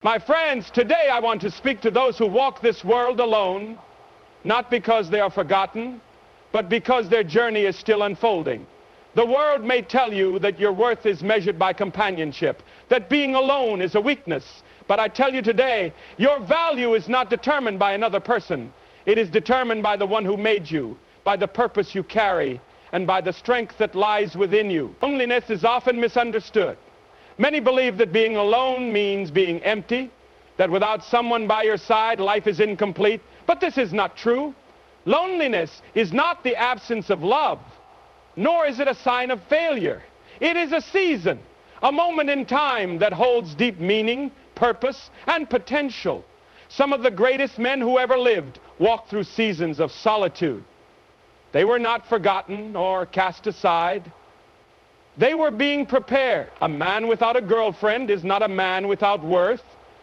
My friends, today I want to speak to those who walk this world alone, not because they are forgotten, but because their journey is still unfolding. The world may tell you that your worth is measured by companionship, that being alone is a weakness. But I tell you today, your value is not determined by another person. It is determined by the one who made you, by the purpose you carry, and by the strength that lies within you. Loneliness is often misunderstood. Many believe that being alone means being empty, that without someone by your side, life is incomplete. But this is not true. Loneliness is not the absence of love, nor is it a sign of failure. It is a season, a moment in time that holds deep meaning, purpose, and potential. Some of the greatest men who ever lived walked through seasons of solitude. They were not forgotten or cast aside. They were being prepared. A man without a girlfriend is not a man without worth.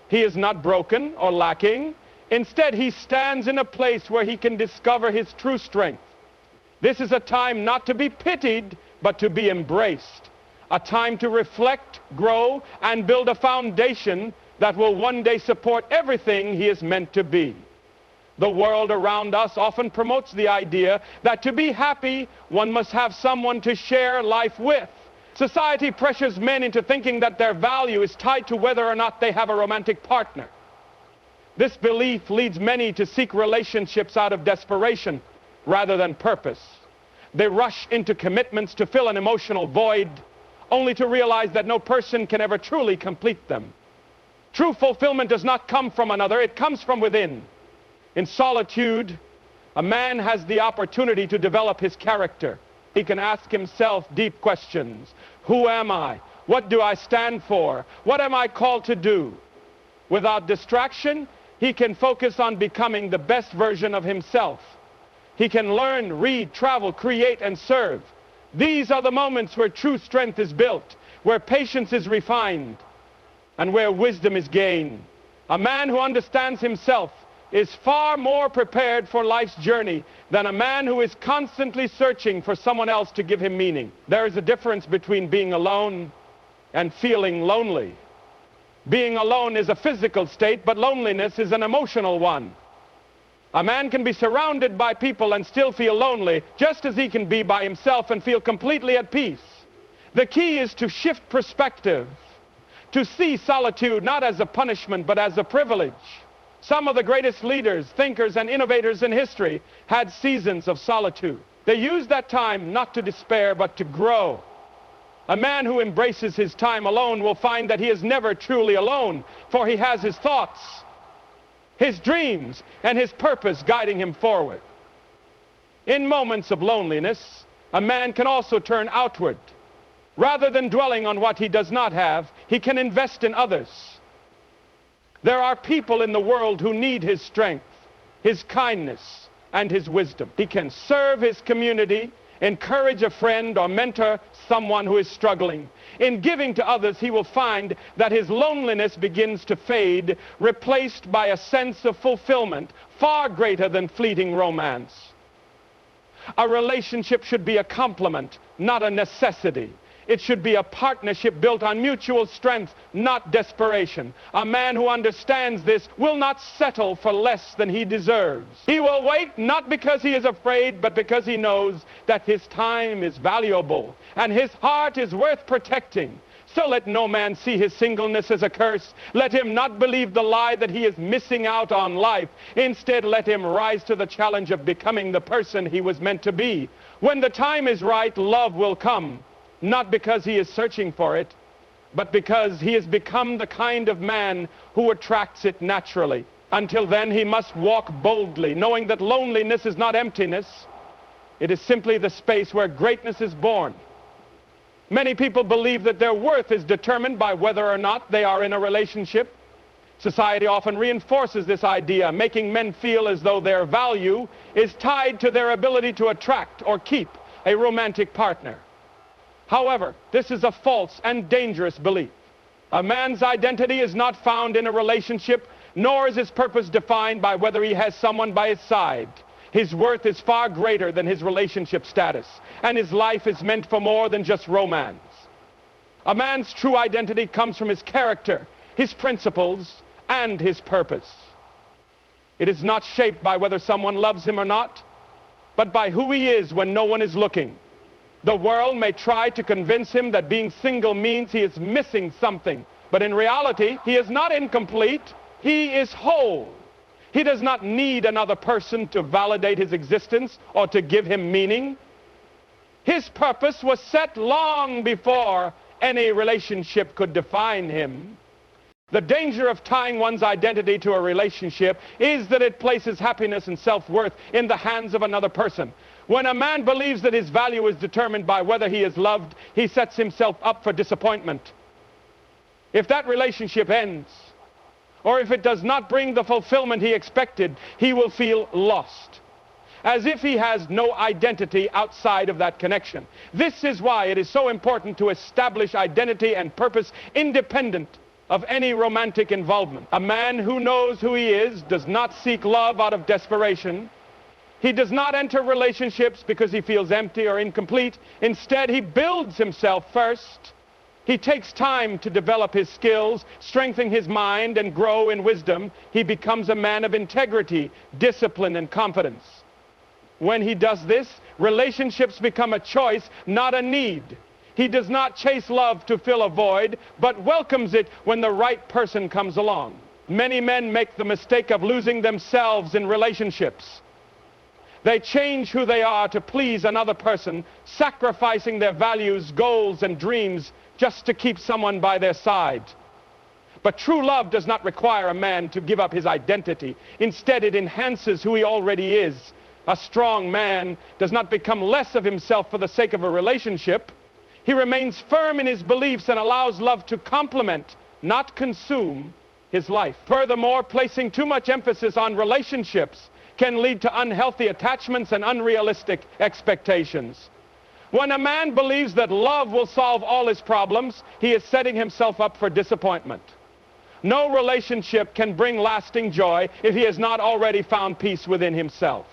He is not broken or lacking. Instead, he stands in a place where he can discover his true strength. This is a time not to be pitied, but to be embraced. A time to reflect, grow, and build a foundation that will one day support everything he is meant to be. The world around us often promotes the idea that to be happy, one must have someone to share life with. Society pressures men into thinking that their value is tied to whether or not they have a romantic partner. This belief leads many to seek relationships out of desperation rather than purpose. They rush into commitments to fill an emotional void, only to realize that no person can ever truly complete them. True fulfillment does not come from another, it comes from within. In solitude, a man has the opportunity to develop his character. He can ask himself deep questions. Who am I? What do I stand for? What am I called to do? Without distraction, he can focus on becoming the best version of himself. He can learn, read, travel, create, and serve. These are the moments where true strength is built, where patience is refined, and where wisdom is gained. A man who understands himself is far more prepared for life's journey than a man who is constantly searching for someone else to give him meaning. There is a difference between being alone and feeling lonely. Being alone is a physical state, but loneliness is an emotional one. A man can be surrounded by people and still feel lonely, just as he can be by himself and feel completely at peace. The key is to shift perspective, to see solitude not as a punishment, but as a privilege. Some of the greatest leaders, thinkers, and innovators in history had seasons of solitude. They used that time not to despair, but to grow. A man who embraces his time alone will find that he is never truly alone, for he has his thoughts, his dreams, and his purpose guiding him forward. In moments of loneliness, a man can also turn outward. Rather than dwelling on what he does not have, he can invest in others. There are people in the world who need his strength, his kindness, and his wisdom. He can serve his community, encourage a friend, or mentor someone who is struggling. In giving to others, he will find that his loneliness begins to fade, replaced by a sense of fulfillment far greater than fleeting romance. A relationship should be a complement, not a necessity. It should be a partnership built on mutual strength, not desperation. A man who understands this will not settle for less than he deserves. He will wait not because he is afraid, but because he knows that his time is valuable and his heart is worth protecting. So let no man see his singleness as a curse. Let him not believe the lie that he is missing out on life. Instead, let him rise to the challenge of becoming the person he was meant to be. When the time is right, love will come. Not because he is searching for it, but because he has become the kind of man who attracts it naturally. Until then, he must walk boldly, knowing that loneliness is not emptiness. It is simply the space where greatness is born. Many people believe that their worth is determined by whether or not they are in a relationship. Society often reinforces this idea, making men feel as though their value is tied to their ability to attract or keep a romantic partner. However, this is a false and dangerous belief. A man's identity is not found in a relationship, nor is his purpose defined by whether he has someone by his side. His worth is far greater than his relationship status, and his life is meant for more than just romance. A man's true identity comes from his character, his principles, and his purpose. It is not shaped by whether someone loves him or not, but by who he is when no one is looking. The world may try to convince him that being single means he is missing something, but in reality, he is not incomplete. He is whole. He does not need another person to validate his existence or to give him meaning. His purpose was set long before any relationship could define him. The danger of tying one's identity to a relationship is that it places happiness and self-worth in the hands of another person. When a man believes that his value is determined by whether he is loved, he sets himself up for disappointment. If that relationship ends, or if it does not bring the fulfillment he expected, he will feel lost, as if he has no identity outside of that connection. This is why it is so important to establish identity and purpose independent of any romantic involvement. A man who knows who he is does not seek love out of desperation. He does not enter relationships because he feels empty or incomplete. Instead, he builds himself first. He takes time to develop his skills, strengthen his mind, and grow in wisdom. He becomes a man of integrity, discipline, and confidence. When he does this, relationships become a choice, not a need. He does not chase love to fill a void, but welcomes it when the right person comes along. Many men make the mistake of losing themselves in relationships. They change who they are to please another person, sacrificing their values, goals, and dreams just to keep someone by their side. But true love does not require a man to give up his identity. Instead, it enhances who he already is. A strong man does not become less of himself for the sake of a relationship. He remains firm in his beliefs and allows love to complement, not consume, his life. Furthermore, placing too much emphasis on relationships can lead to unhealthy attachments and unrealistic expectations. When a man believes that love will solve all his problems, he is setting himself up for disappointment. No relationship can bring lasting joy if he has not already found peace within himself.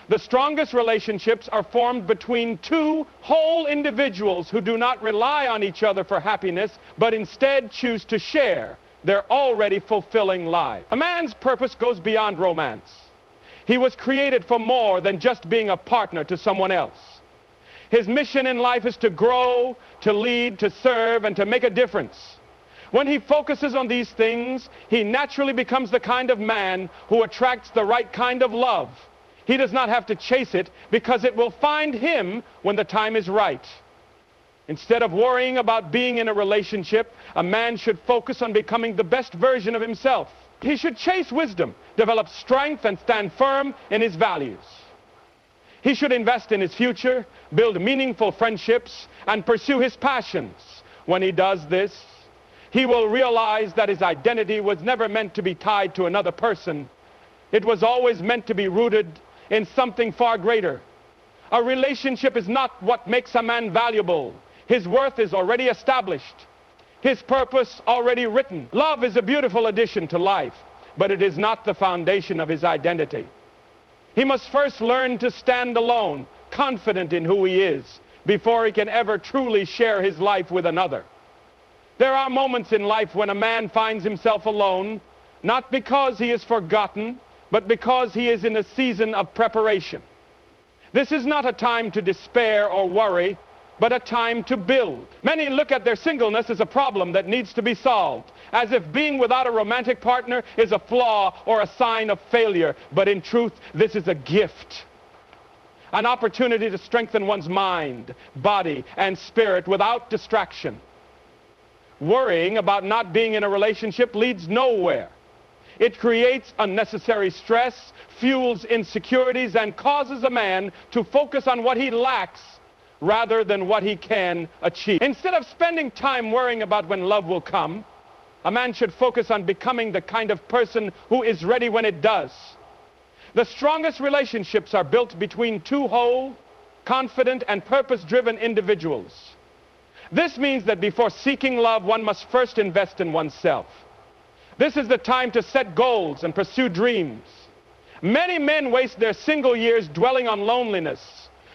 The strongest relationships are formed between two whole individuals who do not rely on each other for happiness, but instead choose to share their already fulfilling lives. A man's purpose goes beyond romance. He was created for more than just being a partner to someone else. His mission in life is to grow, to lead, to serve, and to make a difference. When he focuses on these things, he naturally becomes the kind of man who attracts the right kind of love. He does not have to chase it because it will find him when the time is right. Instead of worrying about being in a relationship, a man should focus on becoming the best version of himself. He should chase wisdom, develop strength, and stand firm in his values. He should invest in his future, build meaningful friendships, and pursue his passions. When he does this, he will realize that his identity was never meant to be tied to another person. It was always meant to be rooted in something far greater. A relationship is not what makes a man valuable. His worth is already established. His purpose already written. Love is a beautiful addition to life, but it is not the foundation of his identity. He must first learn to stand alone, confident in who he is, before he can ever truly share his life with another. There are moments in life when a man finds himself alone, not because he is forgotten, but because he is in a season of preparation. This is not a time to despair or worry, but a time to build. Many look at their singleness as a problem that needs to be solved, as if being without a romantic partner is a flaw or a sign of failure. But in truth, this is a gift, an opportunity to strengthen one's mind, body, and spirit without distraction. Worrying about not being in a relationship leads nowhere. It creates unnecessary stress, fuels insecurities, and causes a man to focus on what he lacks rather than what he can achieve. Instead of spending time worrying about when love will come, a man should focus on becoming the kind of person who is ready when it does. The strongest relationships are built between two whole, confident, and purpose-driven individuals. This means that before seeking love, one must first invest in oneself. This is the time to set goals and pursue dreams. Many men waste their single years dwelling on loneliness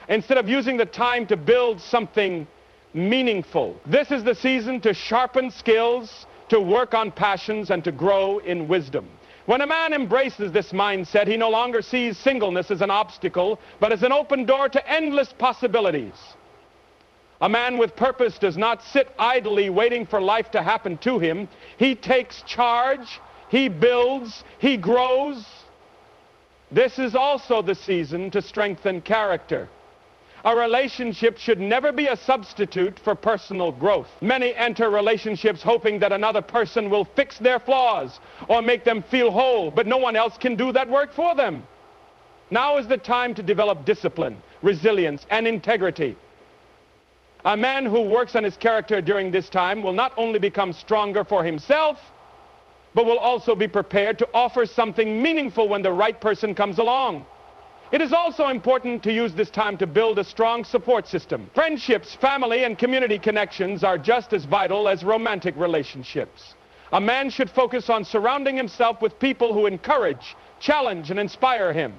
instead of using the time to build something meaningful. This is the season to sharpen skills, to work on passions, and to grow in wisdom. When a man embraces this mindset, he no longer sees singleness as an obstacle, but as an open door to endless possibilities. A man with purpose does not sit idly waiting for life to happen to him. He takes charge, he builds, he grows. This is also the season to strengthen character. A relationship should never be a substitute for personal growth. Many enter relationships hoping that another person will fix their flaws or make them feel whole, but no one else can do that work for them. Now is the time to develop discipline, resilience, and integrity. A man who works on his character during this time will not only become stronger for himself, but will also be prepared to offer something meaningful when the right person comes along. It is also important to use this time to build a strong support system. Friendships, family, and community connections are just as vital as romantic relationships. A man should focus on surrounding himself with people who encourage, challenge, and inspire him.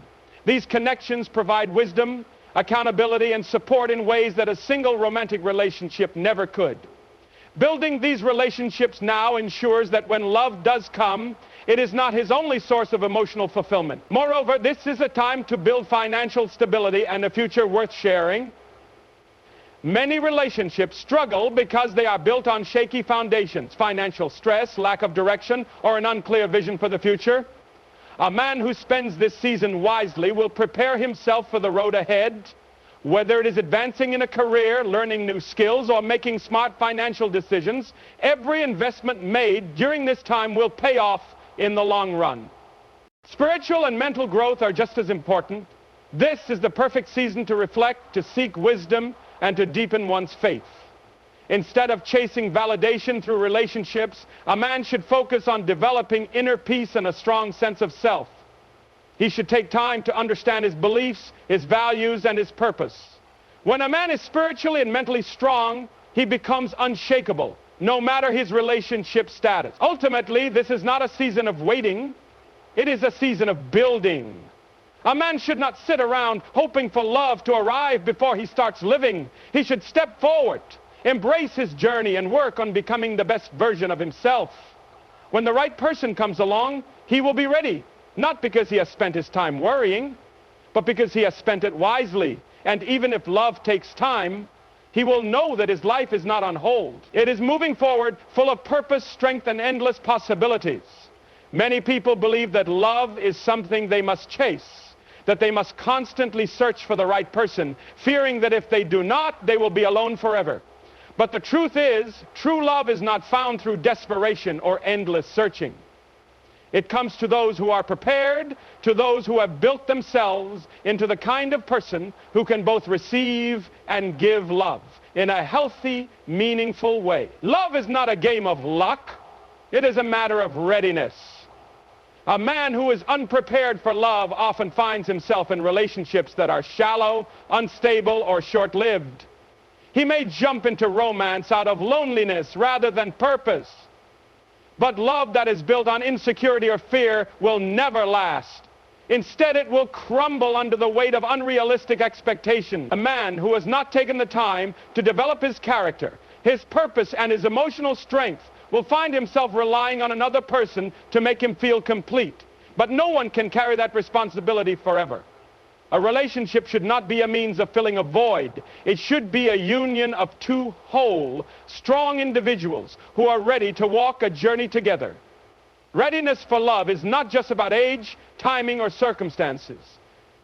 These connections provide wisdom, accountability, and support in ways that a single romantic relationship never could. Building these relationships now ensures that when love does come, it is not his only source of emotional fulfillment. Moreover, this is a time to build financial stability and a future worth sharing. Many relationships struggle because they are built on shaky foundations, financial stress, lack of direction, or an unclear vision for the future. A man who spends this season wisely will prepare himself for the road ahead. Whether it is advancing in a career, learning new skills, or making smart financial decisions, every investment made during this time will pay off in the long run. Spiritual and mental growth are just as important. This is the perfect season to reflect, to seek wisdom, and to deepen one's faith. Instead of chasing validation through relationships, a man should focus on developing inner peace and a strong sense of self. He should take time to understand his beliefs, his values, and his purpose. When a man is spiritually and mentally strong, he becomes unshakable, no matter his relationship status. Ultimately, this is not a season of waiting. It is a season of building. A man should not sit around hoping for love to arrive before he starts living. He should step forward, embrace his journey, and work on becoming the best version of himself. When the right person comes along, he will be ready. Not because he has spent his time worrying, but because he has spent it wisely. And even if love takes time, he will know that his life is not on hold. It is moving forward, full of purpose, strength, and endless possibilities. Many people believe that love is something they must chase, that they must constantly search for the right person, fearing that if they do not, they will be alone forever. But the truth is, true love is not found through desperation or endless searching. It comes to those who are prepared, to those who have built themselves into the kind of person who can both receive and give love in a healthy, meaningful way. Love is not a game of luck. It is a matter of readiness. A man who is unprepared for love often finds himself in relationships that are shallow, unstable, or short-lived. He may jump into romance out of loneliness rather than purpose. But love that is built on insecurity or fear will never last. Instead, it will crumble under the weight of unrealistic expectation. A man who has not taken the time to develop his character, his purpose, and his emotional strength will find himself relying on another person to make him feel complete. But no one can carry that responsibility forever. A relationship should not be a means of filling a void. It should be a union of two whole, strong individuals who are ready to walk a journey together. Readiness for love is not just about age, timing, or circumstances.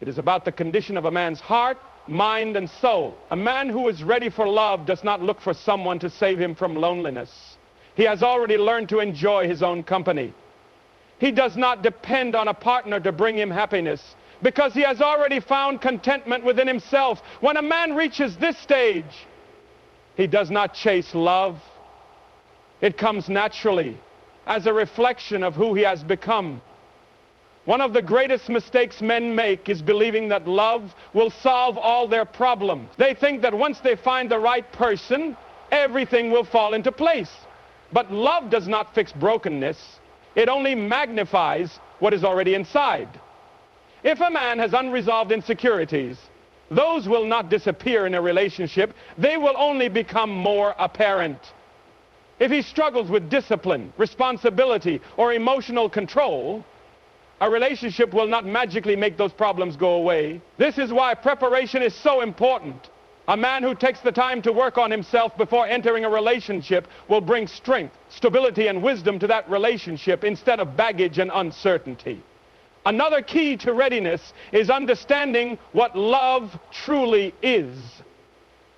It is about the condition of a man's heart, mind, and soul. A man who is ready for love does not look for someone to save him from loneliness. He has already learned to enjoy his own company. He does not depend on a partner to bring him happiness, because he has already found contentment within himself. When a man reaches this stage, he does not chase love. It comes naturally as a reflection of who he has become. One of the greatest mistakes men make is believing that love will solve all their problems. They think that once they find the right person, everything will fall into place. But love does not fix brokenness. It only magnifies what is already inside. If a man has unresolved insecurities, those will not disappear in a relationship. They will only become more apparent. If he struggles with discipline, responsibility, or emotional control, a relationship will not magically make those problems go away. This is why preparation is so important. A man who takes the time to work on himself before entering a relationship will bring strength, stability, and wisdom to that relationship instead of baggage and uncertainty. Another key to readiness is understanding what love truly is.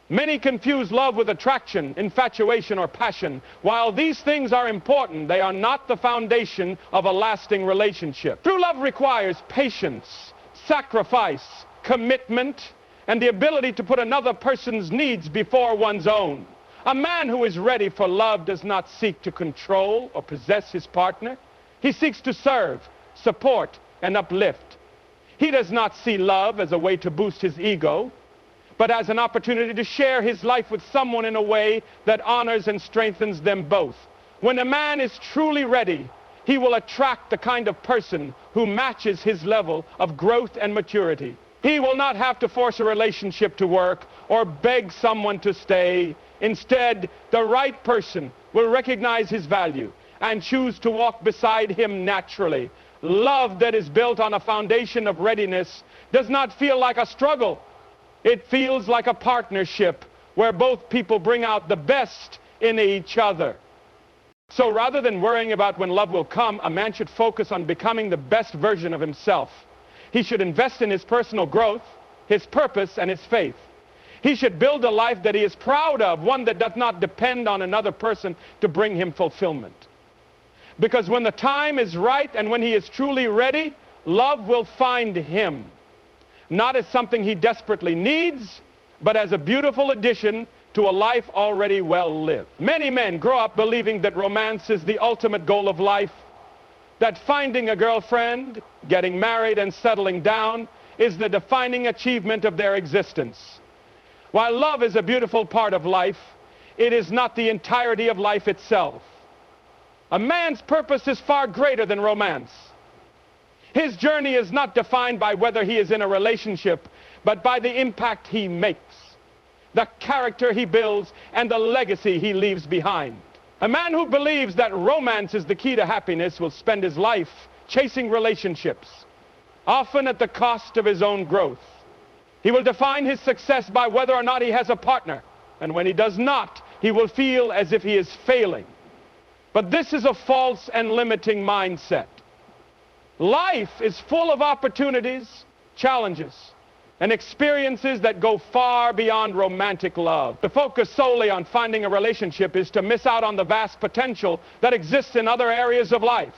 Many confuse love with attraction, infatuation, or passion. While these things are important, they are not the foundation of a lasting relationship. True love requires patience, sacrifice, commitment, and the ability to put another person's needs before one's own. A man who is ready for love does not seek to control or possess his partner. He seeks to serve, support, and uplift. He does not see love as a way to boost his ego, but as an opportunity to share his life with someone in a way that honors and strengthens them both. When a man is truly ready, he will attract the kind of person who matches his level of growth and maturity. He will not have to force a relationship to work or beg someone to stay. Instead, the right person will recognize his value and choose to walk beside him naturally. Love that is built on a foundation of readiness does not feel like a struggle. It feels like a partnership where both people bring out the best in each other. So rather than worrying about when love will come, a man should focus on becoming the best version of himself. He should invest in his personal growth, his purpose, and his faith. He should build a life that he is proud of, one that does not depend on another person to bring him fulfillment. Because when the time is right and when he is truly ready, love will find him. Not as something he desperately needs, but as a beautiful addition to a life already well lived. Many men grow up believing that romance is the ultimate goal of life, that finding a girlfriend, getting married, and settling down is the defining achievement of their existence. While love is a beautiful part of life, it is not the entirety of life itself. A man's purpose is far greater than romance. His journey is not defined by whether he is in a relationship, but by the impact he makes, the character he builds, and the legacy he leaves behind. A man who believes that romance is the key to happiness will spend his life chasing relationships, often at the cost of his own growth. He will define his success by whether or not he has a partner, and when he does not, he will feel as if he is failing. But this is a false and limiting mindset. Life is full of opportunities, challenges, and experiences that go far beyond romantic love. To focus solely on finding a relationship is to miss out on the vast potential that exists in other areas of life.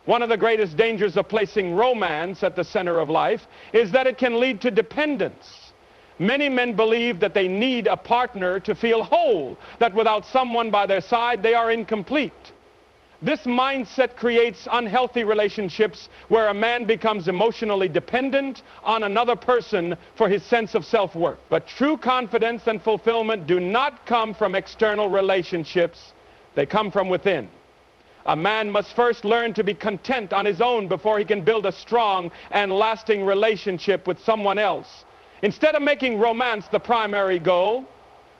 One of the greatest dangers of placing romance at the center of life is that it can lead to dependence. Many men believe that they need a partner to feel whole, that without someone by their side, they are incomplete. This mindset creates unhealthy relationships where a man becomes emotionally dependent on another person for his sense of self-worth. But true confidence and fulfillment do not come from external relationships. They come from within. A man must first learn to be content on his own before he can build a strong and lasting relationship with someone else. Instead of making romance the primary goal,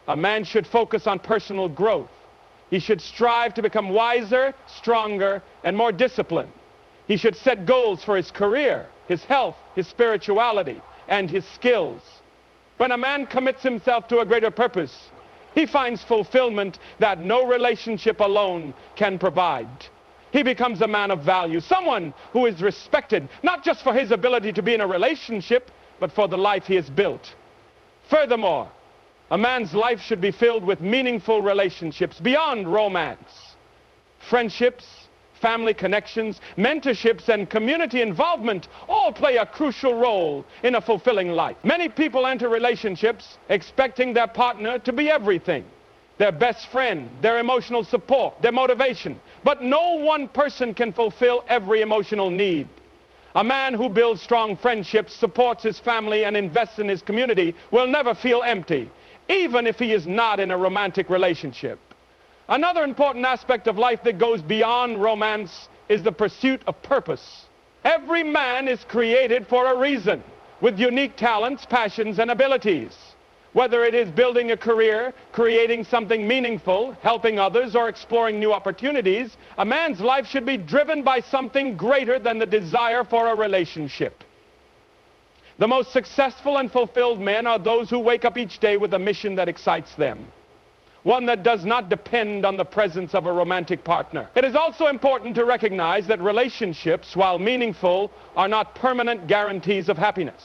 a man should focus on personal growth. He should strive to become wiser, stronger, and more disciplined. He should set goals for his career, his health, his spirituality, and his skills. When a man commits himself to a greater purpose, he finds fulfillment that no relationship alone can provide. He becomes a man of value, someone who is respected, not just for his ability to be in a relationship, but for the life he has built. Furthermore, a man's life should be filled with meaningful relationships beyond romance. Friendships, family connections, mentorships, and community involvement all play a crucial role in a fulfilling life. Many people enter relationships expecting their partner to be everything: their best friend, their emotional support, their motivation. But no one person can fulfill every emotional need. A man who builds strong friendships, supports his family, and invests in his community will never feel empty, even if he is not in a romantic relationship. Another important aspect of life that goes beyond romance is the pursuit of purpose. Every man is created for a reason, with unique talents, passions, and abilities. Whether it is building a career, creating something meaningful, helping others, or exploring new opportunities, a man's life should be driven by something greater than the desire for a relationship. The most successful and fulfilled men are those who wake up each day with a mission that excites them, one that does not depend on the presence of a romantic partner. It is also important to recognize that relationships, while meaningful, are not permanent guarantees of happiness.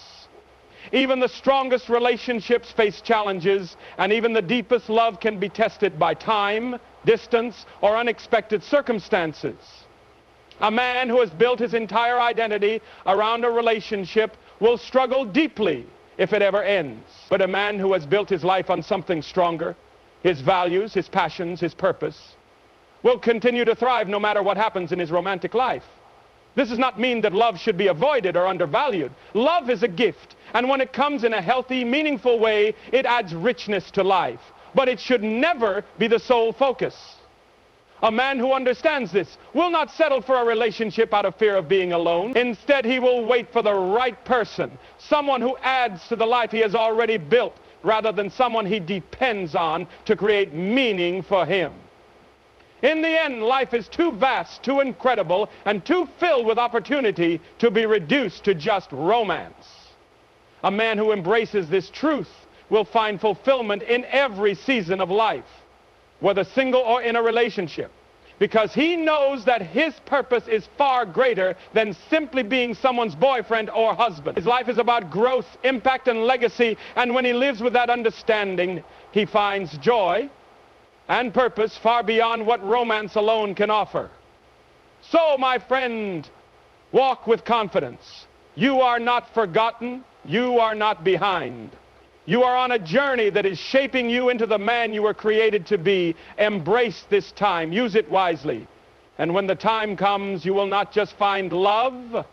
Even the strongest relationships face challenges, and even the deepest love can be tested by time, distance, or unexpected circumstances. A man who has built his entire identity around a relationship will struggle deeply if it ever ends. But a man who has built his life on something stronger, his values, his passions, his purpose, will continue to thrive no matter what happens in his romantic life. This does not mean that love should be avoided or undervalued. Love is a gift, and when it comes in a healthy, meaningful way, it adds richness to life. But it should never be the sole focus. A man who understands this will not settle for a relationship out of fear of being alone. Instead, he will wait for the right person, someone who adds to the life he has already built, rather than someone he depends on to create meaning for him. In the end, life is too vast, too incredible, and too filled with opportunity to be reduced to just romance. A man who embraces this truth will find fulfillment in every season of life, whether single or in a relationship, because he knows that his purpose is far greater than simply being someone's boyfriend or husband. His life is about growth, impact, and legacy, and when he lives with that understanding, he finds joy and purpose far beyond what romance alone can offer. So, my friend, walk with confidence. You are not forgotten. You are not behind. You are on a journey that is shaping you into the man you were created to be. Embrace this time. Use it wisely. And when the time comes, you will not just find love.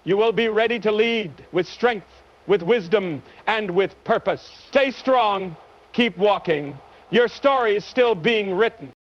You will be ready to lead with strength, with wisdom, and with purpose. Stay strong. Keep walking. Your story is still being written.